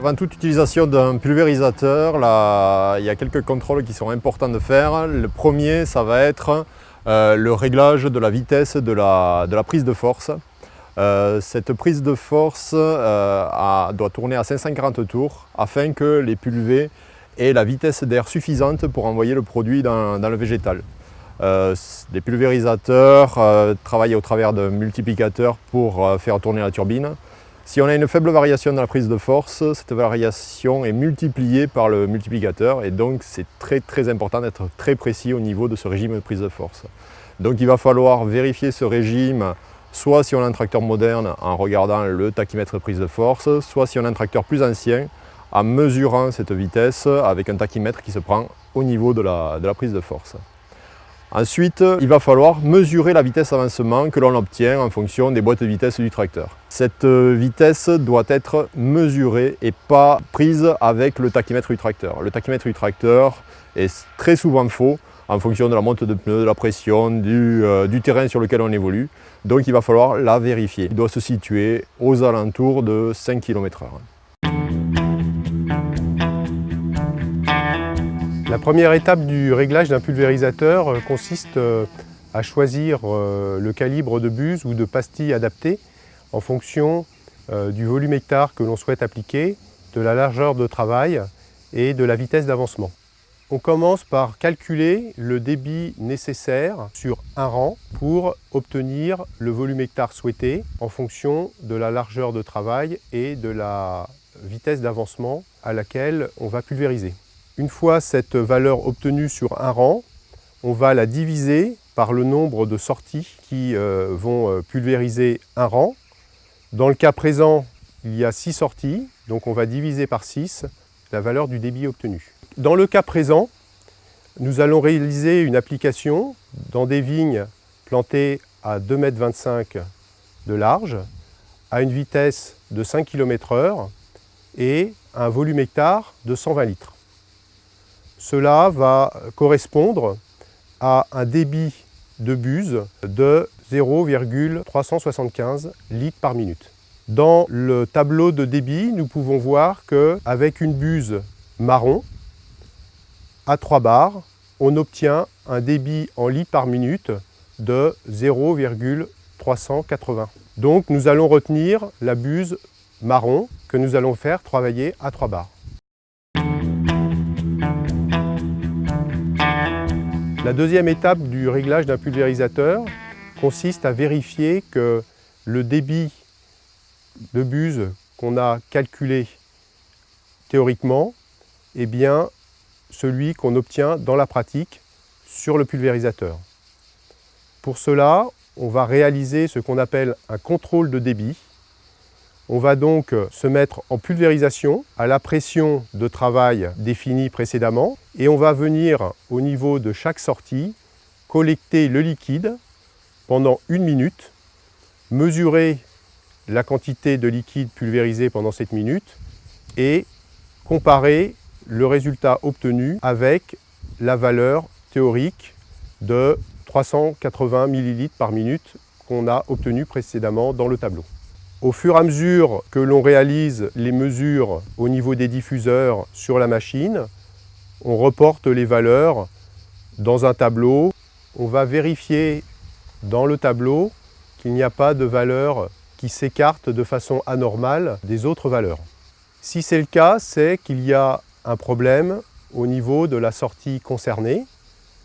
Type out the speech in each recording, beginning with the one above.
Avant toute utilisation d'un pulvérisateur, il y a quelques contrôles qui sont importants de faire. Le premier, ça va être le réglage de la vitesse de la prise de force. Cette prise de force doit tourner à 540 tours afin que les pulvés aient la vitesse d'air suffisante pour envoyer le produit dans le végétal. Les pulvérisateurs travaillent au travers d'un multiplicateur pour faire tourner la turbine. Si on a une faible variation dans la prise de force, cette variation est multipliée par le multiplicateur et donc c'est très important d'être très précis au niveau de ce régime de prise de force. Donc il va falloir vérifier ce régime soit si on a un tracteur moderne en regardant le tachymètre de prise de force, soit si on a un tracteur plus ancien en mesurant cette vitesse avec un tachymètre qui se prend au niveau de la prise de force. Ensuite, il va falloir mesurer la vitesse d'avancement que l'on obtient en fonction des boîtes de vitesse du tracteur. Cette vitesse doit être mesurée et pas prise avec le tachymètre du tracteur. Le tachymètre du tracteur est très souvent faux en fonction de la monte de pneus, de la pression, du terrain sur lequel on évolue. Donc il va falloir la vérifier. Il doit se situer aux alentours de 5 km/h. La première étape du réglage d'un pulvérisateur consiste à choisir le calibre de buse ou de pastille adapté en fonction du volume hectare que l'on souhaite appliquer, de la largeur de travail et de la vitesse d'avancement. On commence par calculer le débit nécessaire sur un rang pour obtenir le volume hectare souhaité en fonction de la largeur de travail et de la vitesse d'avancement à laquelle on va pulvériser. Une fois cette valeur obtenue sur un rang, on va la diviser par le nombre de sorties qui vont pulvériser un rang. Dans le cas présent, il y a 6 sorties, donc on va diviser par 6 la valeur du débit obtenu. Dans le cas présent, nous allons réaliser une application dans des vignes plantées à 2,25 m de large, à une vitesse de 5 km/h et un volume hectare de 120 litres. Cela va correspondre à un débit de buse de 0,375 litres par minute. Dans le tableau de débit, nous pouvons voir qu'avec une buse marron, à 3 bars, on obtient un débit en litres par minute de 0,380. Donc nous allons retenir la buse marron que nous allons faire travailler à 3 bars. La deuxième étape du réglage d'un pulvérisateur consiste à vérifier que le débit de buse qu'on a calculé théoriquement est bien celui qu'on obtient dans la pratique sur le pulvérisateur. Pour cela, on va réaliser ce qu'on appelle un contrôle de débit. On va donc se mettre en pulvérisation à la pression de travail définie précédemment et on va venir au niveau de chaque sortie collecter le liquide pendant 1 minute, mesurer la quantité de liquide pulvérisé pendant cette minute et comparer le résultat obtenu avec la valeur théorique de 380 ml par minute qu'on a obtenue précédemment dans le tableau. Au fur et à mesure que l'on réalise les mesures au niveau des diffuseurs sur la machine, on reporte les valeurs dans un tableau. On va vérifier dans le tableau qu'il n'y a pas de valeur qui s'écarte de façon anormale des autres valeurs. Si c'est le cas, c'est qu'il y a un problème au niveau de la sortie concernée.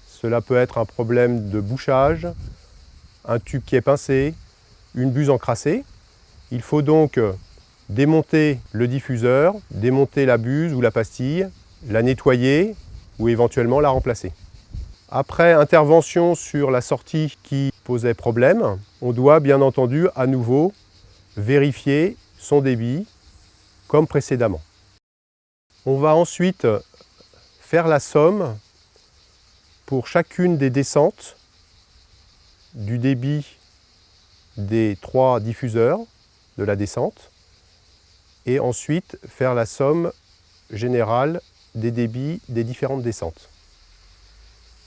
Cela peut être un problème de bouchage, un tube qui est pincé, une buse encrassée. Il faut donc démonter le diffuseur, démonter la buse ou la pastille, la nettoyer ou éventuellement la remplacer. Après intervention sur la sortie qui posait problème, on doit bien entendu à nouveau vérifier son débit comme précédemment. On va ensuite faire la somme pour chacune des descentes du débit des 3 diffuseurs de la descente et ensuite faire la somme générale des débits des différentes descentes.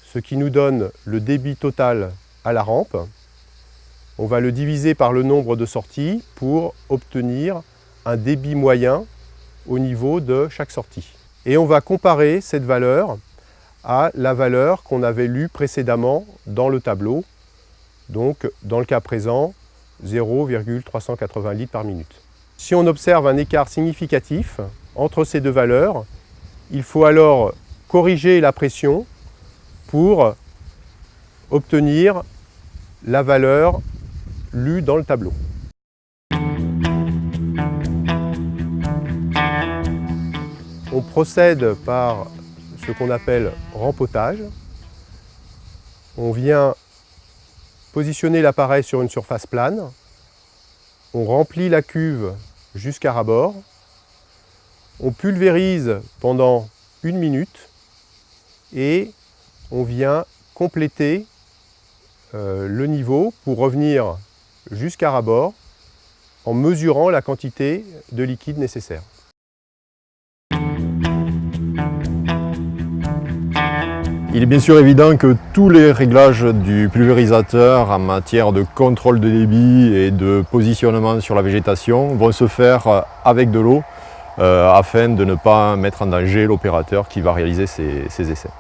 Ce qui nous donne le débit total à la rampe. On va le diviser par le nombre de sorties pour obtenir un débit moyen au niveau de chaque sortie. Et on va comparer cette valeur à la valeur qu'on avait lue précédemment dans le tableau, donc dans le cas présent 0,380 litres par minute. Si on observe un écart significatif entre ces deux valeurs, il faut alors corriger la pression pour obtenir la valeur lue dans le tableau. On procède par ce qu'on appelle rempotage. On vient positionner l'appareil sur une surface plane. On remplit la cuve jusqu'à ras-bord. On pulvérise pendant 1 minute et on vient compléter le niveau pour revenir jusqu'à ras-bord en mesurant la quantité de liquide nécessaire. Il est bien sûr évident que tous les réglages du pulvérisateur en matière de contrôle de débit et de positionnement sur la végétation vont se faire avec de l'eau afin de ne pas mettre en danger l'opérateur qui va réaliser ces essais.